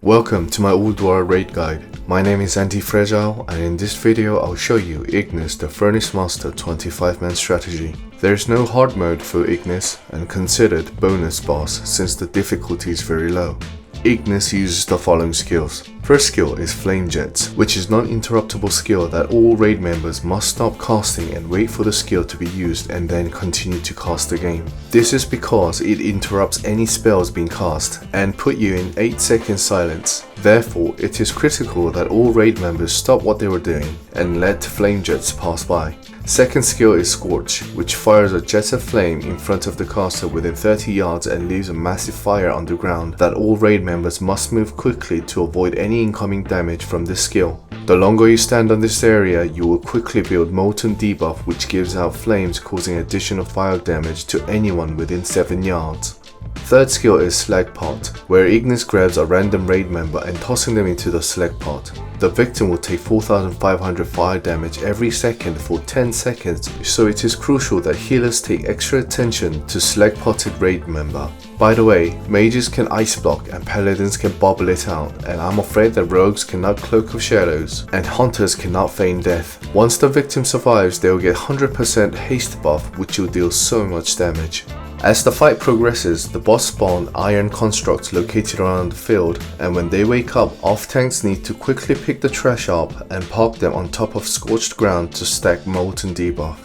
Welcome to my ULDUAR raid guide. My name is Antifragile, and in this video I'll show you Ignis the Furnace Master 25-man strategy. There's no hard mode for Ignis and considered bonus boss since the difficulty is very low. Ignis uses the following skills. First skill is Flame Jets, which is non-interruptible skill that all raid members must stop casting and wait for the skill to be used and then continue to cast again. This is because it interrupts any spells being cast and put you in 8-second silence. Therefore, it is critical that all raid members stop what they were doing and let Flame Jets pass by. Second skill is Scorch, which fires a jet of flame in front of the caster within 30 yards and leaves a massive fire underground that all raid members must move quickly to avoid any incoming damage from this skill. The longer you stand on this area, you will quickly build Molten Debuff, which gives out flames causing additional fire damage to anyone within 7 yards. Third skill is Slag Pot, where Ignis grabs a random raid member and tossing them into the slag pot. The victim will take 4,500 fire damage every second for 10 seconds, so it is crucial that healers take extra attention to slag potted raid member. By the way, mages can ice block and paladins can bubble it out, and I'm afraid that rogues cannot cloak of shadows and hunters cannot feign death. Once the victim survives, they will get 100% haste buff, which will deal so much damage. As the fight progresses, the boss spawn iron constructs located around the field, and when they wake up, off-tanks need to quickly pick the trash up and park them on top of scorched ground to stack Molten Debuff.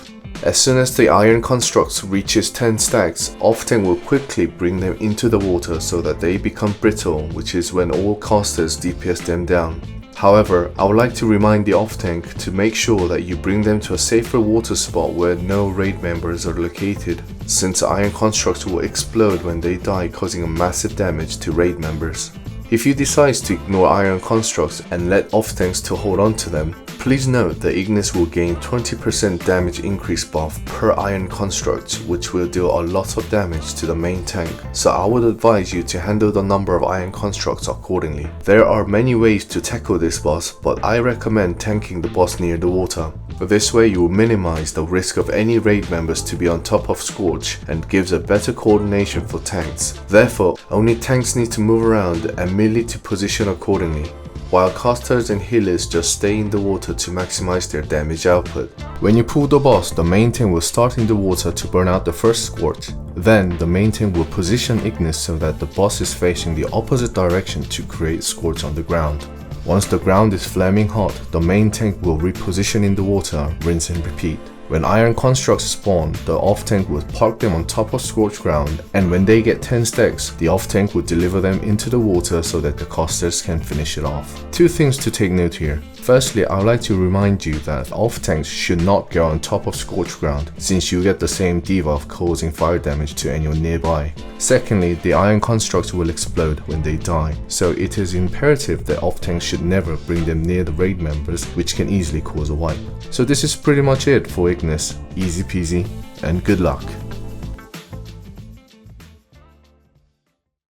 As soon as the iron constructs reaches 10 stacks, off-tank will quickly bring them into the water so that they become brittle, which is when all casters DPS them down. However, I would like to remind the off-tank to make sure that you bring them to a safer water spot where no raid members are located, since iron constructs will explode when they die, causing a massive damage to raid members. If you decide to ignore iron constructs and let off-tanks to hold on to them, please note that Ignis will gain 20% damage increase buff per iron construct, which will deal a lot of damage to the main tank, so I would advise you to handle the number of iron constructs accordingly. There are many ways to tackle this boss, but I recommend tanking the boss near the water. This way you will minimize the risk of any raid members to be on top of Scorch and gives a better coordination for tanks. Therefore, only tanks need to move around and melee to position accordingly, while casters and healers just stay in the water to maximize their damage output. When you pull the boss, the main tank will start in the water to burn out the first Scorch. Then the main tank will position Ignis so that the boss is facing the opposite direction to create Scorch on the ground. Once the ground is flaming hot, the main tank will reposition in the water, rinse and repeat. When iron constructs spawn, the off-tank will park them on top of scorched ground, and when they get 10 stacks, the off-tank will deliver them into the water so that the casters can finish it off. Two things to take note here. Firstly, I would like to remind you that off-tanks should not go on top of scorched ground, since you get the same debuff causing fire damage to anyone nearby. Secondly, the iron constructs will explode when they die, so it is imperative that off-tanks should never bring them near the raid members, which can easily cause a wipe. So this is pretty much it for Ignis. Easy peasy and good luck.